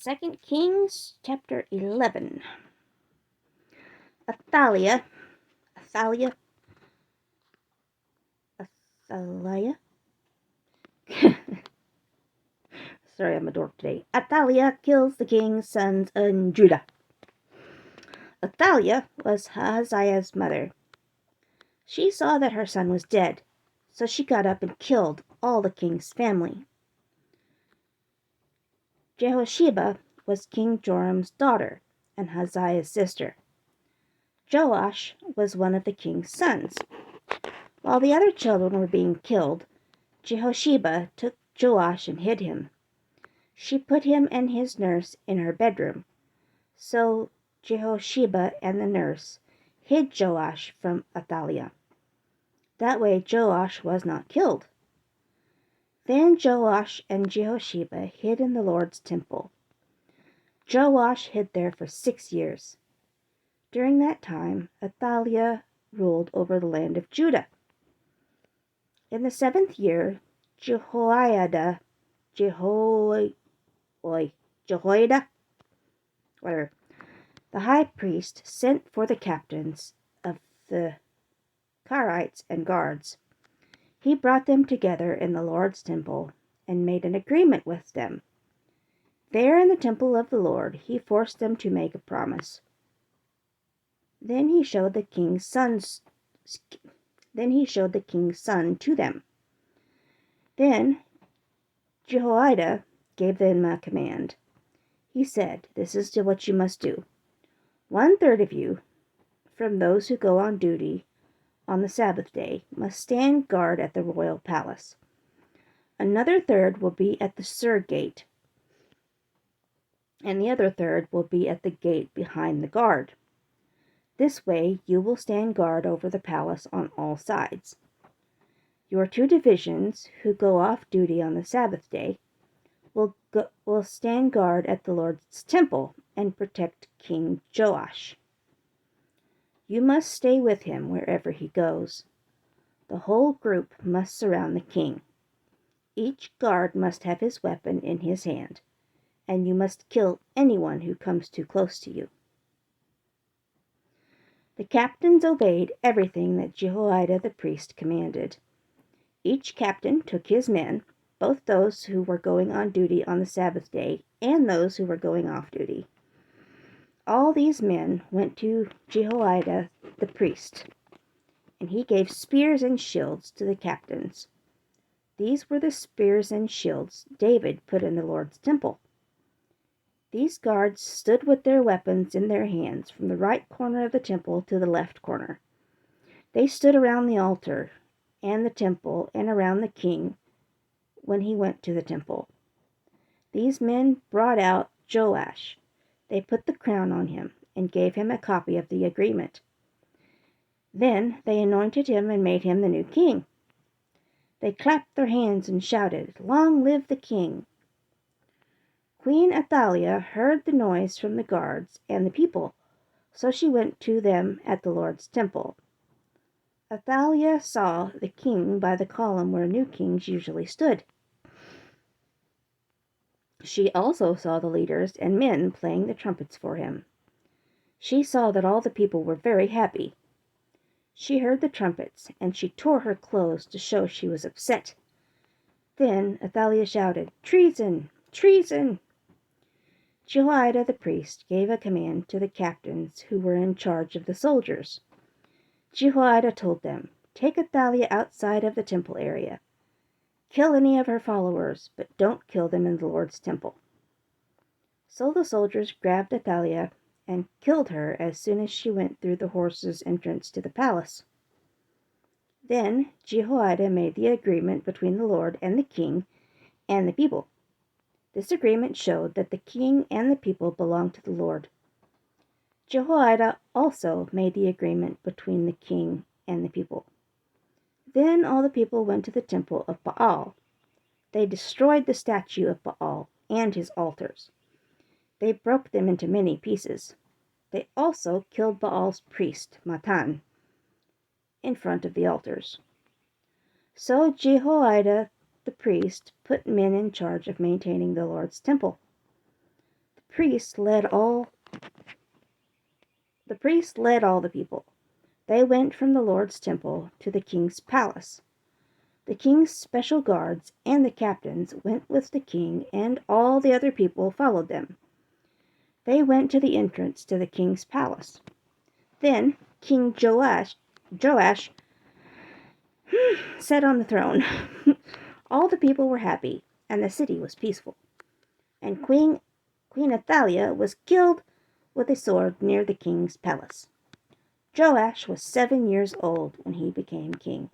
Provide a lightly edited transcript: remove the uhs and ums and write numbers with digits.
2 Kings chapter 11. Athaliah, Athaliah, Athaliah. Sorry, I'm a dork today. Athaliah kills the king's sons in Judah. Athaliah was Ahaziah's mother. She saw that her son was dead, so she got up and killed all the king's family. Jehosheba was King Joram's daughter and Ahaziah's sister. Joash was one of the king's sons. While the other children were being killed, Jehosheba took Joash and hid him. She put him and his nurse in her bedroom. So Jehosheba and the nurse hid Joash from Athaliah. That way Joash was not killed. Then Joash and Jehosheba hid in the Lord's temple. Joash hid there for 6 years. During that time, Athaliah ruled over the land of Judah. In the 7th year, Jehoiada, the high priest sent for the captains of the Carites and guards. He brought them together in the Lord's temple and made an agreement with them. There in the temple of the Lord, he forced them to make a promise. Then he showed the king's son to them. Then Jehoiada gave them a command. He said, "This is what you must do. 1/3 of you, from those who go on duty on the Sabbath day, must stand guard at the royal palace. Another third will be at the Sur gate, and the other third will be at the gate behind the guard. This way you will stand guard over the palace on all sides. Your 2 divisions, who go off duty on the Sabbath day, will stand guard at the Lord's temple and protect King Joash. You must stay with him wherever he goes. The whole group must surround the king. Each guard must have his weapon in his hand, and you must kill anyone who comes too close to you." The captains obeyed everything that Jehoiada the priest commanded. Each captain took his men, both those who were going on duty on the Sabbath day and those who were going off duty. All these men went to Jehoiada the priest, and he gave spears and shields to the captains. These were the spears and shields David put in the Lord's temple. These guards stood with their weapons in their hands from the right corner of the temple to the left corner. They stood around the altar and the temple and around the king when he went to the temple. These men brought out Joash. They put the crown on him and gave him a copy of the agreement. Then they anointed him and made him the new king. They clapped their hands and shouted, "Long live the king!" Queen Athaliah heard the noise from the guards and the people, so she went to them at the Lord's temple. Athaliah saw the king by the column where new kings usually stood. She also saw the leaders and men playing the trumpets for him. She saw that all the people were very happy. She heard the trumpets, and she tore her clothes to show she was upset. Then Athaliah shouted, "Treason! Treason!" Jehoiada the priest gave a command to the captains who were in charge of the soldiers. Jehoiada told them, "Take Athaliah outside of the temple area. Kill any of her followers, but don't kill them in the Lord's temple." So the soldiers grabbed Athaliah and killed her as soon as she went through the horses' entrance to the palace. Then Jehoiada made the agreement between the Lord and the king and the people. This agreement showed that the king and the people belonged to the Lord. Jehoiada also made the agreement between the king and the people. Then all the people went to the temple of Baal. They destroyed the statue of Baal and his altars. They broke them into many pieces. They also killed Baal's priest, Matan, in front of the altars. So Jehoiada the priest put men in charge of maintaining the Lord's temple. The priests led all the people. They went from the Lord's temple to the king's palace. The king's special guards and the captains went with the king, and all the other people followed them. They went to the entrance to the king's palace. Then King Joash sat on the throne. All the people were happy, and the city was peaceful. And Queen Athaliah was killed with a sword near the king's palace. Joash was 7 years old when he became king.